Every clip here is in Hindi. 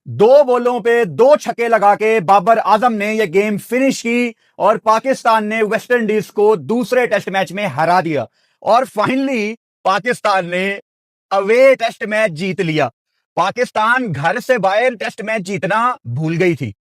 दो बॉलों पे दो छक्के लगा के बाबर आजम ने यह गेम फिनिश की और पाकिस्तान ने वेस्ट इंडीज को दूसरे टेस्ट मैच में हरा दिया और फाइनली पाकिस्तान ने अवे टेस्ट मैच जीत लिया। पाकिस्तान घर से बाहर टेस्ट मैच जीतना भूल गई थी।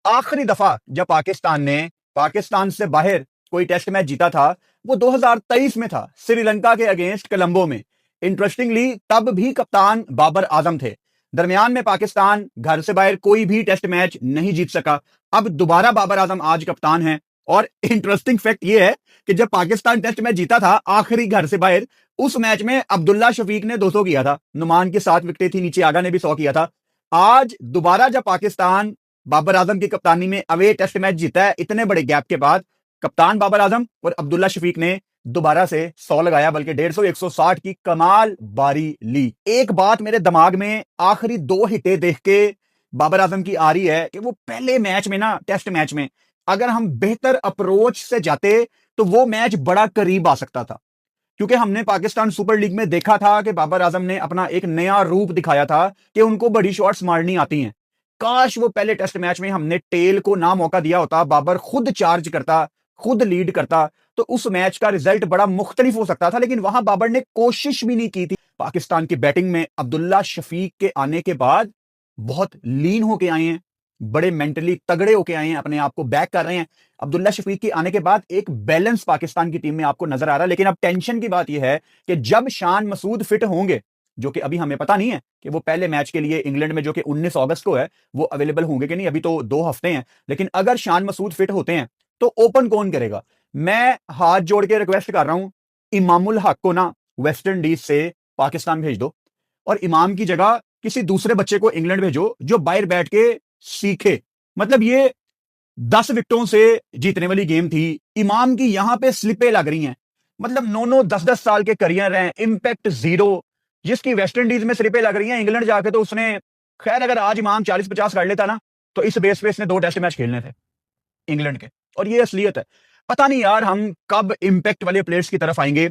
आखिरी दफा जब पाकिस्तान ने पाकिस्तान से बाहर कोई टेस्ट मैच जीता था वो 2023 में था, श्रीलंका के अगेंस्ट कोलंबो में। इंटरेस्टिंगली तब भी कप्तान बाबर आजम थे। दरमियान में पाकिस्तान घर से बाहर कोई भी टेस्ट मैच नहीं जीत सका। अब दोबारा बाबर आजम आज कप्तान है और इंटरेस्टिंग फैक्ट यह है कि जब पाकिस्तान टेस्ट मैच जीता था आखिरी घर से बाहर, उस मैच में अब्दुल्ला शफीक ने 200 किया था, नुमान की 7 विकेटें थी, नीचे आगा ने भी 100 किया था। आज दोबारा जब पाकिस्तान बाबर आजम की कप्तानी में अवे टेस्ट मैच जीता है इतने बड़े गैप के बाद, कप्तान बाबर आजम और अब्दुल्ला शफीक ने दोबारा से 100 लगाया, बल्कि 150 160 की कमाल बारी ली। एक बात मेरे दिमाग में आखिरी 2 हिटें देख के बाबर आजम की आ रही है कि वो पहले मैच में ना, टेस्ट मैच में अगर हम बेहतर अप्रोच से जाते तो वो मैच बड़ा करीब आ सकता था। क्योंकि हमने पाकिस्तान सुपर लीग में देखा था कि बाबर आजम ने अपना एक नया रूप दिखाया था कि उनको बड़ी शॉट्स मारनी आती हैं। काश वो पहले टेस्ट मैच में हमने टेल को ना मौका दिया होता, बाबर खुद चार्ज करता, खुद लीड करता, तो उस मैच का रिजल्ट बड़ा मुख्तलिफ हो सकता था। लेकिन वहां बाबर ने कोशिश भी नहीं की थी। पाकिस्तान की बैटिंग में अब्दुल्ला शफीक के आने के बाद बहुत लीन होके आए हैं, बड़े मेंटली तगड़े होके आए हैं, अपने आप को बैक कर रहे हैं। अब्दुल्ला शफीक के आने के बाद एक बैलेंस पाकिस्तान की टीम में आपको नजर आ रहा है। लेकिन अब टेंशन की बात यह है कि जब शान मसूद फिट होंगे, जो कि अभी हमें पता नहीं है कि वो पहले मैच के लिए इंग्लैंड में जो कि 19 अगस्त को है वो अवेलेबल होंगे कि नहीं, अभी तो 2 हफ्ते हैं। लेकिन अगर शान मसूद फिट होते हैं तो ओपन कौन करेगा? मैं हाथ जोड़ के रिक्वेस्ट कर रहा हूं, इमामुल हक को ना वेस्ट इंडीज से पाकिस्तान भेज दो और इमाम की जगह किसी दूसरे बच्चे को इंग्लैंड भेजो जो बाहर बैठ के सीखे। मतलब ये 10 विकेटों से जीतने वाली गेम थी, इमाम की यहां पे स्लिपें लग रही हैं। मतलब 9-9 10-10 साल के करियर हैं, इंपैक्ट जीरो, जिसकी वेस्ट इंडीज में स्लिपें लग रही हैं। इंग्लैंड जाके तो उसने, खैर अगर आज इमाम 40-50 कर लेता ना तो इस बेस पे इसने 2 टेस्ट मैच खेलने थे इंग्लैंड के। और ये असलियत है। पता नहीं यार हम कब इंपैक्ट वाले प्लेयर्स की तरफ आएंगे।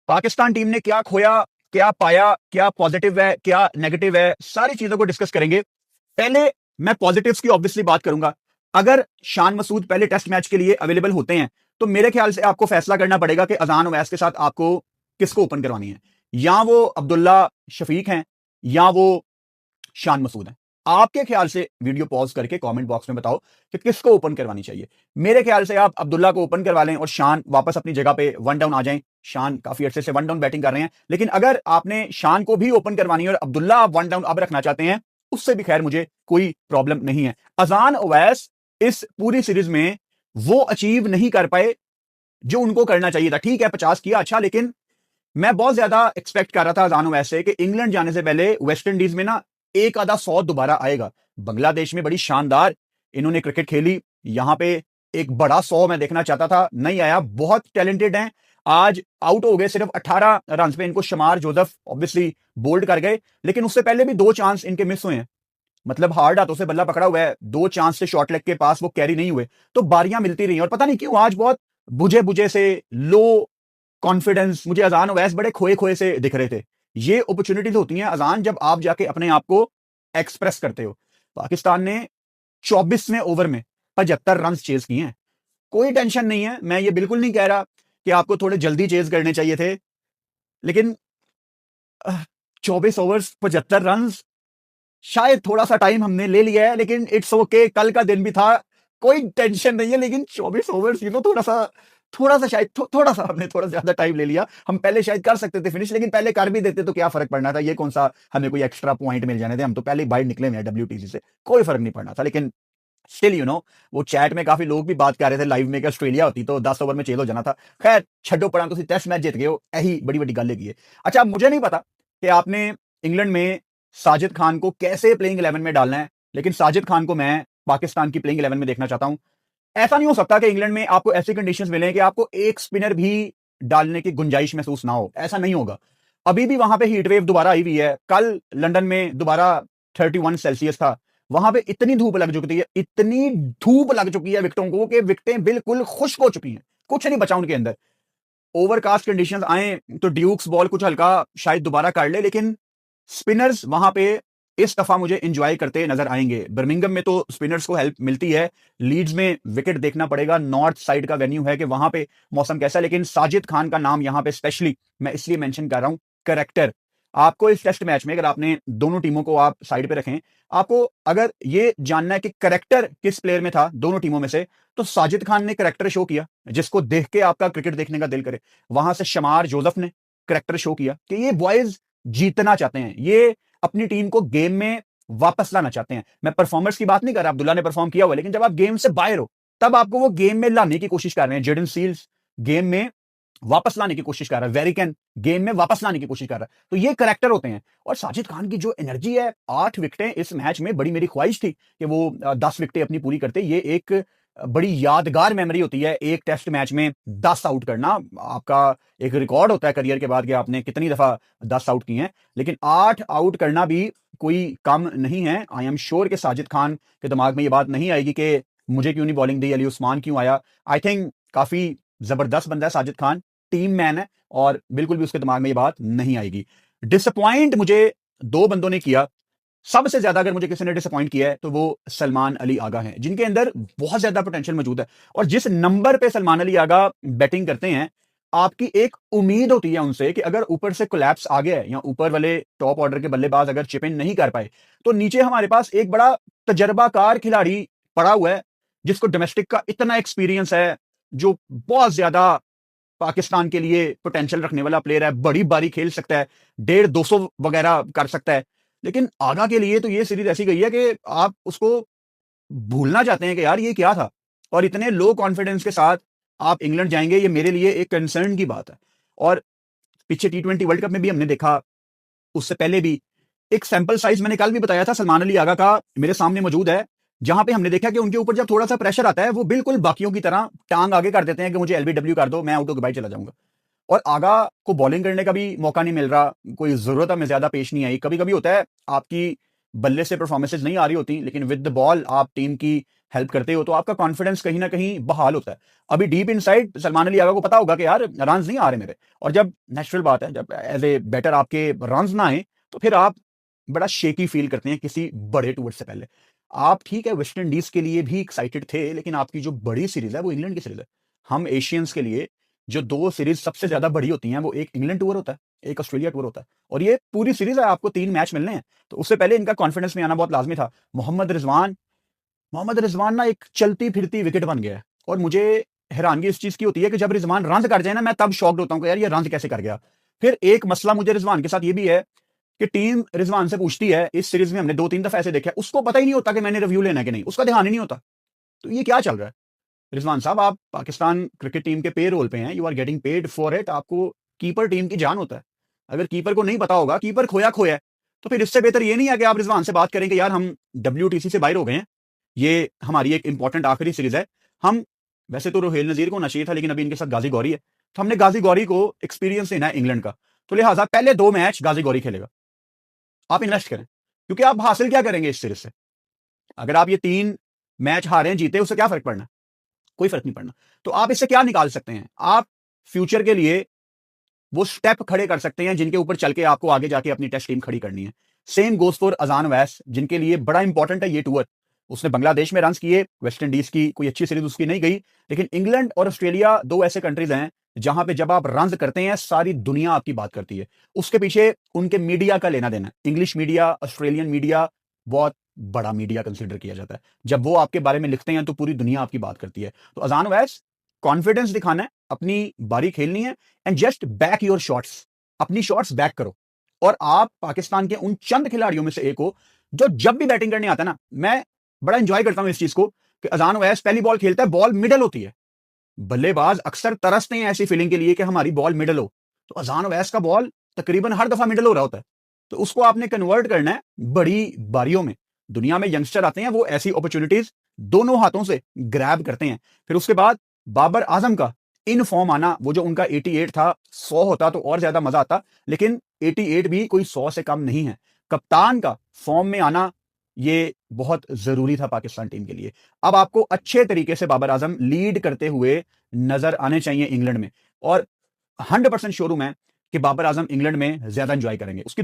पाकिस्तान टीम ने क्या खोया, क्या पाया, क्या पॉजिटिव है, क्या नेगेटिव है, सारी चीजों को डिस्कस करेंगे। पहले मैं पॉजिटिव्स की ऑब्वियसली बात करूंगा। अगर शान मसूद पहले टेस्ट मैच के लिए अवेलेबल होते हैं तो मेरे ख्याल से आपको फैसला करना पड़ेगा कि अजान ओवैस के साथ आपको किसको ओपन करवानी है। या वो अब्दुल्ला शफीक हैं या वो शान मसूद हैं। आपके ख्याल से वीडियो पॉज करके कमेंट बॉक्स में बताओ कि किसको ओपन करवानी चाहिए। मेरे ख्याल से आप अब्दुल्ला को ओपन करवा लें और शान वापस अपनी जगह पे 1 डाउन आ जाएं। शान काफी अरसे से 1 डाउन बैटिंग कर रहे हैं, लेकिन अगर आपने शान को भी ओपन करवानी है और अब्दुल्ला आप 1 डाउन अब रखना चाहते हैं, उससे भी खैर मुझे कोई प्रॉब्लम नहीं है। अजान ओवैस इस पूरी सीरीज में वो अचीव नहीं कर पाए जो उनको करना चाहिए था। ठीक है 50 किया, अच्छा, लेकिन मैं बहुत ज्यादा एक्सपेक्ट कर रहा था अजान ओवैस से कि इंग्लैंड जाने से पहले वेस्ट इंडीज में ना एक आधा 100 दोबारा आएगा। बांग्लादेश में बड़ी शानदार इन्होंने क्रिकेट खेली, यहां पे एक बड़ा 100 मैं देखना चाहता था, नहीं आया। बहुत टैलेंटेड हैं, आज आउट हो गए सिर्फ 18 रन पे। इनको शमार जोसेफ ऑब्वियसली बोल्ड कर गए, लेकिन उससे पहले भी 2 चांस इनके मिस हुए हैं। मतलब हार्ड हाथों से बल्ला पकड़ा हुआ है, 2 चांस से शॉर्ट लेग के पास वो कैरी नहीं हुए, तो बारियां मिलती रही। और पता नहीं क्यों आज बहुत बुझे बुझे से, लो कॉन्फिडेंस, मुझे अजान ओवैस बड़े खोए खोए से दिख रहे थे। ये अपॉर्चुनिटीज होती हैं अजान, जब आप जाके अपने आप को एक्सप्रेस करते हो। पाकिस्तान ने 24वें ओवर में 75 रन चेज किए हैं। कोई टेंशन नहीं है, मैं ये बिल्कुल नहीं कह रहा कि आपको थोड़े जल्दी चेज करने चाहिए थे, लेकिन 24 ओवर्स 75 रन, शायद थोड़ा सा टाइम हमने ले लिया है, लेकिन इट्स ओके, कल का दिन भी था, कोई टेंशन नहीं है। लेकिन 24 ओवर्स थोड़ा सा शायद थोड़ा सा हमने थोड़ा ज्यादा टाइम ले लिया। हम पहले शायद कर सकते थे फिनिश, लेकिन पहले कर भी देते तो क्या फर्क पड़ना था। ये कौन सा हमें कोई एक्स्ट्रा पॉइंट मिल जाने थे, हम तो पहले ही बाहर निकले हुए हैं WTC से, कोई फर्क नहीं पड़ना था। लेकिन स्टिल वो चैट में काफी लोग भी बात कर रहे थे लाइव में कि ऑस्ट्रेलिया होती तो 10 ओवर में चेल हो जाना था। खैर छड्डो पड़ा, तो टेस्ट मैच जीत गए हो, यही बड़ी बड़ी गल है। अच्छा, मुझे नहीं पता कि आपने इंग्लैंड में साजिद खान को कैसे प्लेइंग 11 में डालना है, लेकिन साजिद खान को मैं पाकिस्तान की प्लेइंग 11 में देखना चाहता हूं। ऐसा नहीं हो सकता कि इंग्लैंड में आपको ऐसी कंडीशंस मिलें कि आपको एक स्पिनर भी डालने की गुंजाइश महसूस ना हो, ऐसा नहीं होगा। अभी भी वहां पे हीट वेव दोबारा आई हुई है। कल लंदन में दोबारा 31 सेल्सियस था, वहां पे इतनी धूप लग चुकी है, इतनी धूप लग चुकी है विकेटों को कि विकेटें बिल्कुल खुश्क हो चुकी हैं, कुछ नहीं बचा उनके अंदर। ओवरकास्ट कंडीशंस आए तो ड्यूक्स बॉल कुछ हल्का शायद दोबारा कर ले, लेकिन स्पिनर्स वहां पे इस दफा मुझे एंजॉय करते नजर आएंगे। बर्मिंघम में तो स्पिनर्स को हेल्प मिलती है, लीड्स में विकेट देखना पड़ेगा, नॉर्थ साइड का वेन्यू है कि वहां पे मौसम कैसा है। लेकिन साजिद खान का नाम यहां पे स्पेशली मैं इसलिए मेंशन कर रहा हूं, करेक्टर। आपको इस टेस्ट मैच में, अगर आपने दोनों टीमों को आप साइड पे रखें, आपको अगर ये जानना है कि करेक्टर किस प्लेयर में था दोनों टीमों में से, तो साजिद खान ने करेक्टर शो किया जिसको देख के आपका क्रिकेट देखने का दिल करे। वहां से शमार जोसेफ ने करेक्टर शो किया कि ये बॉयज जीतना चाहते हैं, ये अपनी टीम को गेम में वापस लाना चाहते हैं। मैं परफॉर्मर्स की बात नहीं कर रहा, अब्दुल्ला ने परफॉर्म किया हुआ, लेकिन जब आप गेम से बाहर हो तब आपको वो गेम में लाने की कोशिश कर रहे हैं। जेडन सील्स गेम में वापस लाने की कोशिश कर रहा है, वेरिकन गेम में वापस लाने की कोशिश कर रहा है। तो ये करेक्टर होते हैं। और साजिद खान की जो एनर्जी है, 8 विकेटें इस मैच में, बड़ी मेरी ख्वाहिश थी कि वो 10 विकेटें अपनी पूरी करते। ये एक बड़ी यादगार मेमोरी होती है, एक टेस्ट मैच में 10 आउट करना आपका एक रिकॉर्ड होता है करियर के बाद कि आपने कितनी दफा 10 आउट किए हैं, लेकिन 8 आउट करना भी कोई कम नहीं है। आई एम श्योर कि साजिद खान के दिमाग में ये बात नहीं आएगी कि मुझे क्यों नहीं बॉलिंग दी, अली उस्मान क्यों आया। आई थिंक काफी जबरदस्त बंदा है साजिद खान, टीम मैन है, और बिल्कुल भी उसके दिमाग में ये बात नहीं आएगी। डिसअपॉइंट मुझे 2 बंदों ने किया। सबसे ज्यादा अगर मुझे किसी ने डिसअपॉइंट किया है तो वो सलमान अली आगा हैं, जिनके अंदर बहुत ज्यादा पोटेंशियल मौजूद है। और जिस नंबर पे सलमान अली आगा बैटिंग करते हैं, आपकी एक उम्मीद होती है उनसे कि अगर ऊपर से कोलैप्स आ गया है या ऊपर वाले टॉप ऑर्डर के बल्लेबाज अगर चिप इन नहीं कर पाए, तो नीचे हमारे पास एक बड़ा तजर्बाकार खिलाड़ी पड़ा हुआ है जिसको डोमेस्टिक का इतना एक्सपीरियंस है, जो बहुत ज्यादा पाकिस्तान के लिए पोटेंशियल रखने वाला प्लेयर है, बड़ी बारी खेल सकता है, 150-200 वगैरह कर सकता है। लेकिन आगा के लिए तो ये सीरीज ऐसी गई है कि आप उसको भूलना चाहते हैं कि यार ये क्या था, और इतने लो कॉन्फिडेंस के साथ आप इंग्लैंड जाएंगे, ये मेरे लिए एक कंसर्न की बात है। और पीछे T20 वर्ल्ड कप में भी हमने देखा, उससे पहले भी एक सैंपल साइज मैंने कल भी बताया था सलमान अली आगा का, मेरे सामने मौजूद है, जहां पे हमने देखा कि उनके ऊपर जब थोड़ा सा प्रेशर आता है, वो बिल्कुल बाकियों की तरह टांग आगे कर देते हैं कि मुझे एलबीडब्ल्यू कर दो, मैं आउट होकर बाहर चला जाऊंगा। और आगा को बॉलिंग करने का भी मौका नहीं मिल रहा, कोई जरूरत हमें ज्यादा पेश नहीं आई। कभी कभी होता है आपकी बल्ले से परफॉर्मेंसेज नहीं आ रही होती, लेकिन विद द बॉल आप टीम की हेल्प करते हो तो आपका कॉन्फिडेंस कहीं ना कहीं बहाल होता है। अभी डीप इनसाइड सलमान अली आगा को पता होगा कि यार रन नहीं आ रहे मेरे, और जब नेचुरल बात है, जब एज ए बैटर आपके रन ना आए तो फिर आप बड़ा शेकी फील करते हैं किसी बड़े टूर से पहले। आप ठीक है वेस्ट इंडीज के लिए भी एक्साइटेड थे, लेकिन आपकी जो बड़ी सीरीज है वो इंग्लैंड की सीरीज है। हम एशियंस के लिए जो 2 सीरीज सबसे ज्यादा बड़ी होती हैं, वो एक इंग्लैंड टूर होता है, एक ऑस्ट्रेलिया टूर होता है, और ये पूरी सीरीज है, आपको 3 मैच मिलने हैं। तो उससे पहले इनका कॉन्फिडेंस में आना बहुत लाजमी था। मोहम्मद रिजवान ना एक चलती फिरती विकेट बन गया है, और मुझे हैरानगी इस चीज की होती है कि जब रिजवान रन कर जाए ना, मैं तब शॉक्ड होता हूँ कि यार ये रन कैसे कर गया। फिर एक मसला मुझे रिजवान के साथ ये भी है कि टीम रिजवान से पूछती है, इस सीरीज में हमने 2-3 दफा ऐसे देखा, उसको पता ही नहीं होता कि मैंने रिव्यू लेना है कि नहीं, उसका ध्यान ही नहीं होता। तो ये क्या चल रहा है रिजवान साहब? आप पाकिस्तान क्रिकेट टीम के पे रोल पे हैं, you are getting paid for it. आपको कीपर टीम की जान होता है, अगर कीपर को नहीं पता होगा कीपर खोया खोया है, तो फिर इससे बेहतर ये नहीं है कि आप रिजवान से बात करें कि यार हम WTC से बाहर हो गए हैं, ये हमारी एक इंपॉर्टेंट आखिरी सीरीज है। हम वैसे तो रोहेल नजीर को होना चाहिए था, लेकिन अभी इनके साथ गाजी गौरी है, तो हमने गाजी गौरी को एक्सपीरियंस देना है इंग्लैंड का, तो लिहाजा पहले 2 मैच गाजी गौरी खेलेगा। आप इन्वेस्ट करें, क्योंकि आप हासिल क्या करेंगे इस सीरीज से? अगर आप ये 3 मैच हारे जीते, उससे क्या फर्क पड़ना? कोई फर्क नहीं पड़ना। तो आप इससे क्या निकाल सकते हैं? आप फ्यूचर के लिए वो स्टेप खड़े कर सकते हैं जिनके ऊपर चल के आपको आगे जाके अपनी टेस्ट टीम खड़ी करनी है। सेम गोज फॉर अजान अवैस, जिनके लिए बड़ा इंपॉर्टेंट है ये टूर। उसने बांग्लादेश में रन किए, वेस्ट इंडीज की कोई अच्छी सीरीज उसकी नहीं गई, लेकिन इंग्लैंड और ऑस्ट्रेलिया 2 ऐसे कंट्रीज हैं जहां पे जब आप रन करते हैं सारी दुनिया आपकी बात करती है। उसके पीछे उनके मीडिया का लेना देना, इंग्लिश मीडिया, ऑस्ट्रेलियन मीडिया बहुत बड़ा मीडिया कंसिडर किया जाता है। जब वो आपके बारे में लिखते हैं तो पूरी दुनिया आपकी बात करती है। तो अजान अवैस, कॉन्फिडेंस दिखाना है, अपनी बारी खेलनी है, and just back your shots, अपनी शॉट्स बैक करो। और आप पाकिस्तान के उन चंद खिलाड़ियों में से एक हो जो जब भी बैटिंग करने आता है ना, मैं बड़ा इंजॉय करता हूं इस चीज को कि अजान अवैस पहली बॉल खेलता है, बॉल मिडल होती है। बल्लेबाज अक्सर तरसते हैं ऐसी फीलिंग के लिए कि हमारी बॉल मिडल हो, तो अजान अवैस का बॉल तकरीबन हर दफा मिडल हो रहा होता है। तो उसको आपने कन्वर्ट करना है बड़ी बारियों में। दुनिया में यंगस्टर आते हैं, वो ऐसी अपॉर्चुनिटीज दोनों हाथों से ग्रैब करते हैं। फिर उसके बाद बाबर आजम का इन फॉर्म आना, वो जो उनका 88 था, 100 होता तो और ज्यादा मजा आता, लेकिन 88 भी कोई 100 से कम नहीं है। कप्तान का फॉर्म में आना ये बहुत जरूरी था पाकिस्तान टीम के लिए। अब आपको अच्छे तरीके से बाबर आजम लीड करते हुए नजर आने चाहिए इंग्लैंड में, और 100% श्योर हूं मैं कि बाबर आजम इंग्लैंड में ज्यादा एंजॉय करेंगे। उसकी